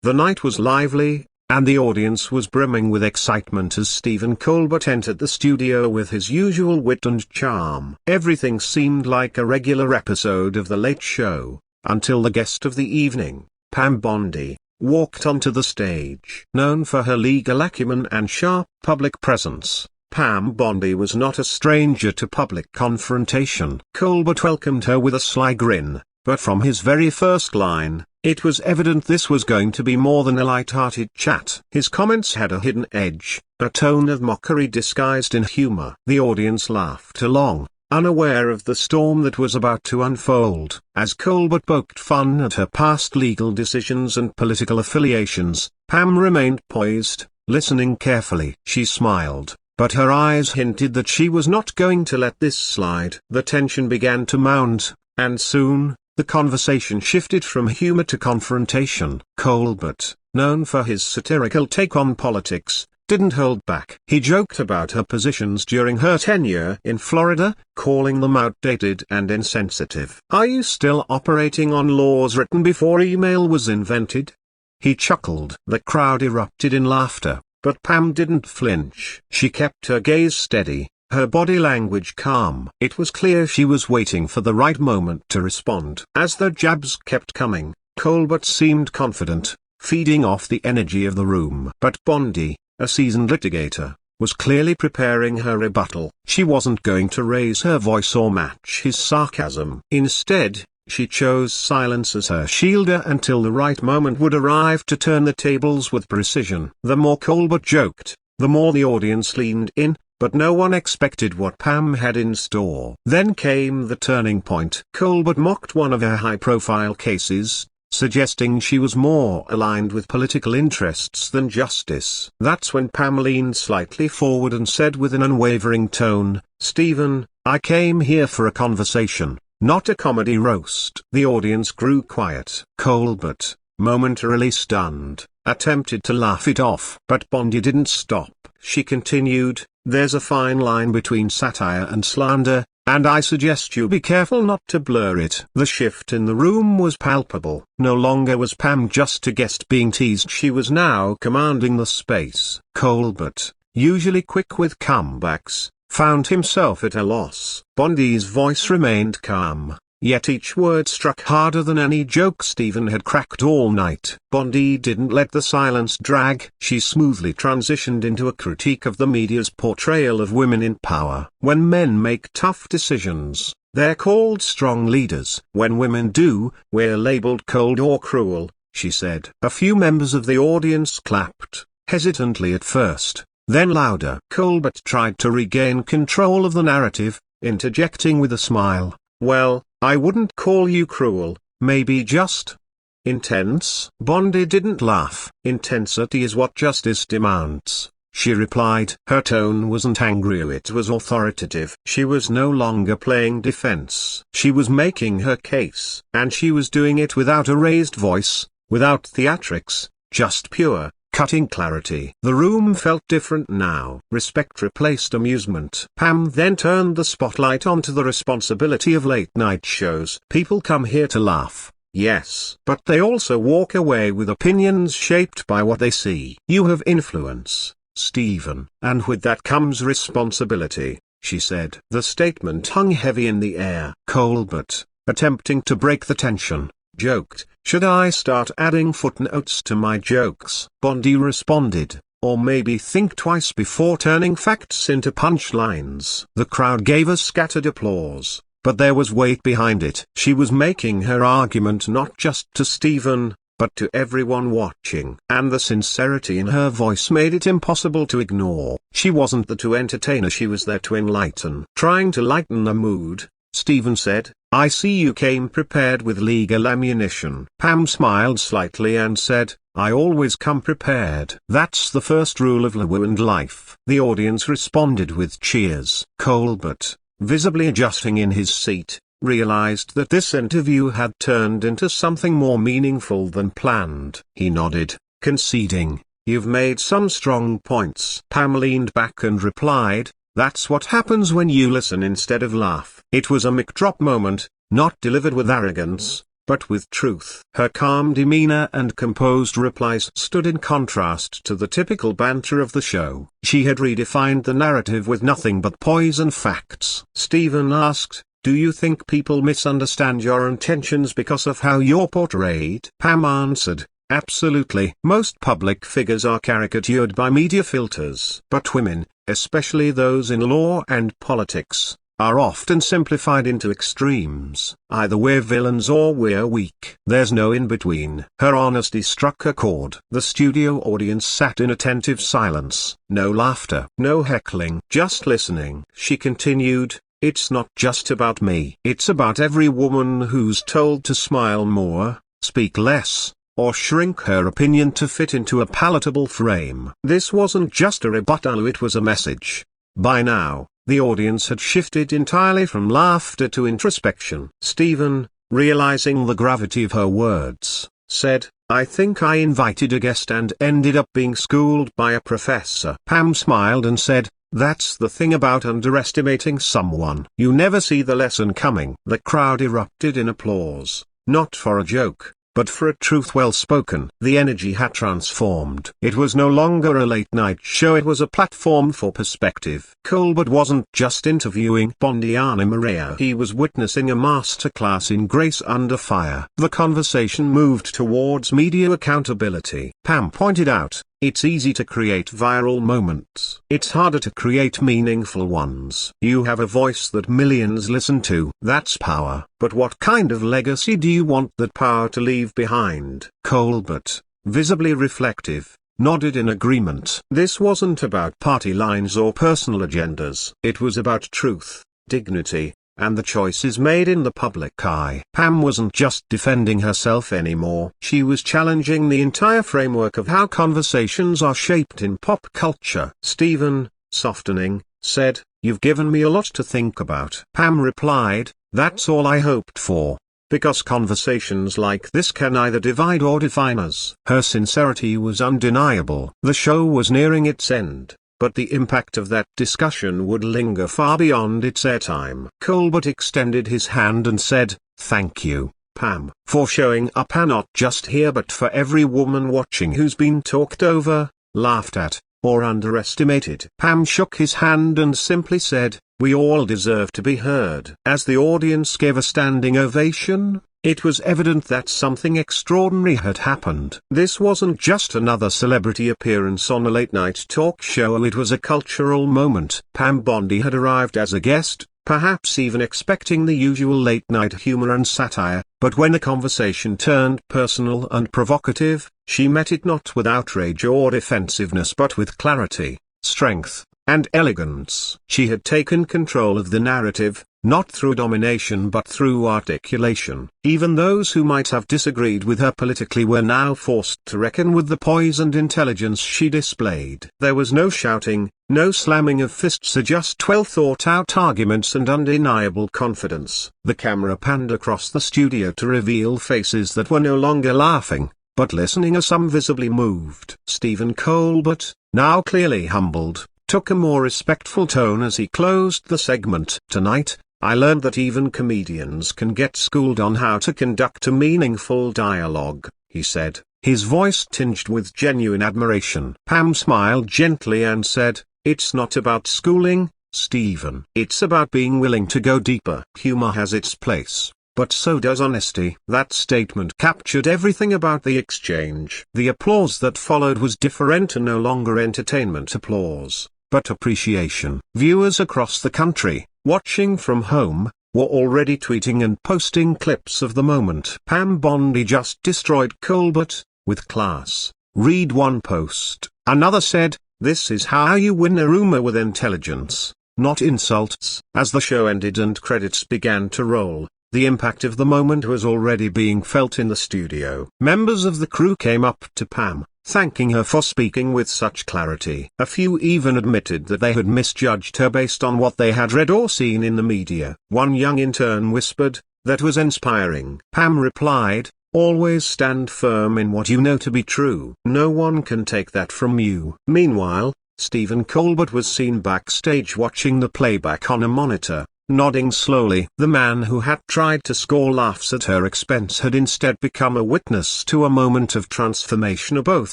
The night was lively, and the audience was brimming with excitement as Stephen Colbert entered the studio with his usual wit and charm. Everything seemed like a regular episode of The Late Show, until the guest of the evening, Pam Bondi, walked onto the stage. Known for her legal acumen and sharp public presence, Pam Bondi was not a stranger to public confrontation. Colbert welcomed her with a sly grin, but from his very first line, it was evident this was going to be more than a light-hearted chat. His comments had a hidden edge, a tone of mockery disguised in humor. The audience laughed along, unaware of the storm that was about to unfold. As Colbert poked fun at her past legal decisions and political affiliations, Pam remained poised, listening carefully. She smiled, but her eyes hinted that she was not going to let this slide. The tension began to mount, and soon, the conversation shifted from humor to confrontation. Colbert, known for his satirical take on politics, didn't hold back. He joked about her positions during her tenure in Florida, calling them outdated and insensitive. "Are you still operating on laws written before email was invented?" He chuckled. The crowd erupted in laughter, but Pam didn't flinch. She kept her gaze steady, her body language calm. It was clear she was waiting for the right moment to respond. As the jabs kept coming, Colbert seemed confident, feeding off the energy of the room. But Bondi, a seasoned litigator, was clearly preparing her rebuttal. She wasn't going to raise her voice or match his sarcasm. Instead, she chose silence as her shielder until the right moment would arrive to turn the tables with precision. The more Colbert joked, the more the audience leaned in, but no one expected what Pam had in store. Then came the turning point. Colbert mocked one of her high-profile cases, suggesting she was more aligned with political interests than justice. That's when Pam leaned slightly forward and said with an unwavering tone, "Stephen, I came here for a conversation, not a comedy roast." The audience grew quiet. Colbert, momentarily stunned, attempted to laugh it off. But Bondi didn't stop. She continued, "There's a fine line between satire and slander, and I suggest you be careful not to blur it." The shift in the room was palpable. No longer was Pam just a guest being teased. She was now commanding the space. Colbert, usually quick with comebacks, found himself at a loss. Bondi's voice remained calm, yet each word struck harder than any joke Stephen had cracked all night. Bondi didn't let the silence drag. She smoothly transitioned into a critique of the media's portrayal of women in power. "When men make tough decisions, they're called strong leaders. When women do, we're labeled cold or cruel," she said. A few members of the audience clapped, hesitantly at first, then louder. Colbert tried to regain control of the narrative, interjecting with a smile, "Well, I wouldn't call you cruel, maybe just intense." Bondi didn't laugh. "Intensity is what justice demands," she replied. Her tone wasn't angry, it was authoritative. She was no longer playing defense. She was making her case. And she was doing it without a raised voice, without theatrics, just pure, cutting clarity. The room felt different now. Respect replaced amusement. Pam then turned the spotlight onto the responsibility of late-night shows. People come here to laugh, yes, but they also walk away with opinions shaped by what they see. You have influence, Stephen. And with that comes responsibility, she said. The statement hung heavy in the air. Colbert, attempting to break the tension, joked, "Should I start adding footnotes to my jokes?" Bondi responded, "Or maybe think twice before turning facts into punchlines." The crowd gave a scattered applause, but there was weight behind it. She was making her argument not just to Stephen, but to everyone watching. And the sincerity in her voice made it impossible to ignore. She wasn't there to entertain, she was there to enlighten. Trying to lighten the mood, Stephen said, "I see you came prepared with legal ammunition." Pam smiled slightly and said, "I always come prepared. That's the first rule of law and life." The audience responded with cheers. Colbert, visibly adjusting in his seat, realized that this interview had turned into something more meaningful than planned. He nodded, conceding, "You've made some strong points." Pam leaned back and replied, "That's what happens when you listen instead of laugh." It was a mic drop moment, not delivered with arrogance, but with truth. Her calm demeanor and composed replies stood in contrast to the typical banter of the show. She had redefined the narrative with nothing but poise and facts. Stephen asked, "Do you think people misunderstand your intentions because of how you're portrayed?" Pam answered, "Absolutely. Most public figures are caricatured by media filters. But women, especially those in law and politics, are often simplified into extremes. Either we're villains or we're weak. There's no in-between." Her honesty struck a chord. The studio audience sat in attentive silence. No laughter, no heckling, just listening. She continued, "It's not just about me. It's about every woman who's told to smile more, speak less, or shrink her opinion to fit into a palatable frame." This wasn't just a rebuttal, it was a message. By now, the audience had shifted entirely from laughter to introspection. Stephen, realizing the gravity of her words, said, "I think I invited a guest and ended up being schooled by a professor." Pam smiled and said, "That's the thing about underestimating someone. You never see the lesson coming." The crowd erupted in applause, not for a joke, but for a truth well spoken. The energy had transformed. It was no longer a late-night show, it was a platform for perspective. Colbert wasn't just interviewing Bondi Anna Maria, he was witnessing a masterclass in grace under fire. The conversation moved towards media accountability. Pam pointed out, "It's easy to create viral moments. It's harder to create meaningful ones. You have a voice that millions listen to. That's power. But what kind of legacy do you want that power to leave behind?" Colbert, visibly reflective, nodded in agreement. This wasn't about party lines or personal agendas. It was about truth, dignity, and the choices made in the public eye. Pam wasn't just defending herself anymore. She was challenging the entire framework of how conversations are shaped in pop culture. Stephen, softening, said, "You've given me a lot to think about." Pam replied, "That's all I hoped for. Because conversations like this can either divide or define us." Her sincerity was undeniable. The show was nearing its end, but the impact of that discussion would linger far beyond its airtime. Colbert extended his hand and said, "Thank you, Pam, for showing up, and not just here but for every woman watching who's been talked over, laughed at, or underestimated." Pam shook his hand and simply said, "We all deserve to be heard." As the audience gave a standing ovation, it was evident that something extraordinary had happened. This wasn't just another celebrity appearance on a late-night talk show, it was a cultural moment. Pam Bondi had arrived as a guest, perhaps even expecting the usual late-night humor and satire, but when the conversation turned personal and provocative, she met it not with outrage or defensiveness but with clarity, strength, and elegance. She had taken control of the narrative, not through domination but through articulation. Even those who might have disagreed with her politically were now forced to reckon with the poise and intelligence she displayed. There was no shouting, no slamming of fists, just well-thought-out arguments and undeniable confidence. The camera panned across the studio to reveal faces that were no longer laughing, but listening, as some visibly moved. Stephen Colbert, now clearly humbled, took a more respectful tone as he closed the segment. "Tonight, I learned that even comedians can get schooled on how to conduct a meaningful dialogue," he said, his voice tinged with genuine admiration. Pam smiled gently and said, "It's not about schooling, Stephen. It's about being willing to go deeper. Humor has its place, but so does honesty." That statement captured everything about the exchange. The applause that followed was different and no longer entertainment applause, but appreciation. Viewers across the country, watching from home, were already tweeting and posting clips of the moment. Pam Bondi just destroyed Colbert, with class. Read one post. Another said, "This is how you win a rumor with intelligence, not insults." As the show ended and credits began to roll, the impact of the moment was already being felt in the studio. Members of the crew came up to Pam, thanking her for speaking with such clarity. A few even admitted that they had misjudged her based on what they had read or seen in the media. One young intern whispered, "That was inspiring." Pam replied, "Always stand firm in what you know to be true. No one can take that from you." Meanwhile, Stephen Colbert was seen backstage watching the playback on a monitor, nodding slowly. The man who had tried to score laughs at her expense had instead become a witness to a moment of transformation both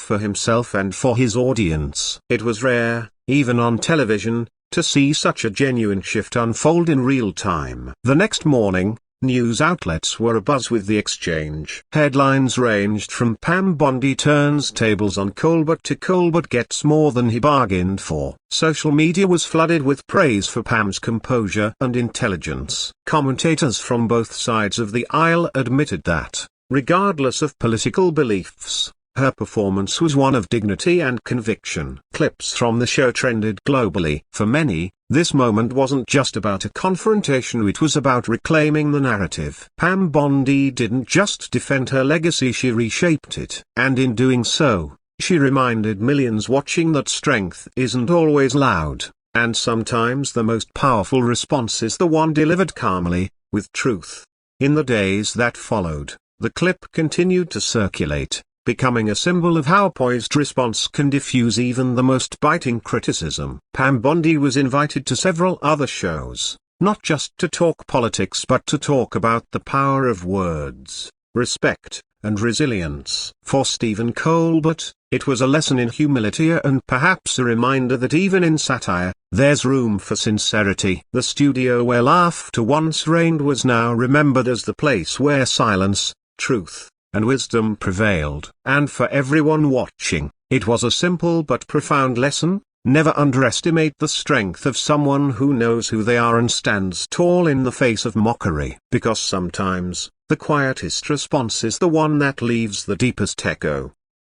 for himself and for his audience. It was rare, even on television, to see such a genuine shift unfold in real time. The next morning, news outlets were abuzz with the exchange. Headlines ranged from "Pam Bondi turns tables on Colbert" to "Colbert gets more than he bargained for." Social media was flooded with praise for Pam's composure and intelligence. Commentators from both sides of the aisle admitted that, regardless of political beliefs, her performance was one of dignity and conviction. Clips from the show trended globally. For many, this moment wasn't just about a confrontation, it was about reclaiming the narrative. Pam Bondi didn't just defend her legacy, she reshaped it. And in doing so, she reminded millions watching that strength isn't always loud, and sometimes the most powerful response is the one delivered calmly, with truth. In the days that followed, the clip continued to circulate, becoming a symbol of how a poised response can diffuse even the most biting criticism. Pam Bondi was invited to several other shows, not just to talk politics but to talk about the power of words, respect, and resilience. For Stephen Colbert, it was a lesson in humility and perhaps a reminder that even in satire, there's room for sincerity. The studio where laughter once reigned was now remembered as the place where silence, truth, and wisdom prevailed. And for everyone watching, it was a simple but profound lesson: never underestimate the strength of someone who knows who they are and stands tall in the face of mockery. Because sometimes, the quietest response is the one that leaves the deepest echo.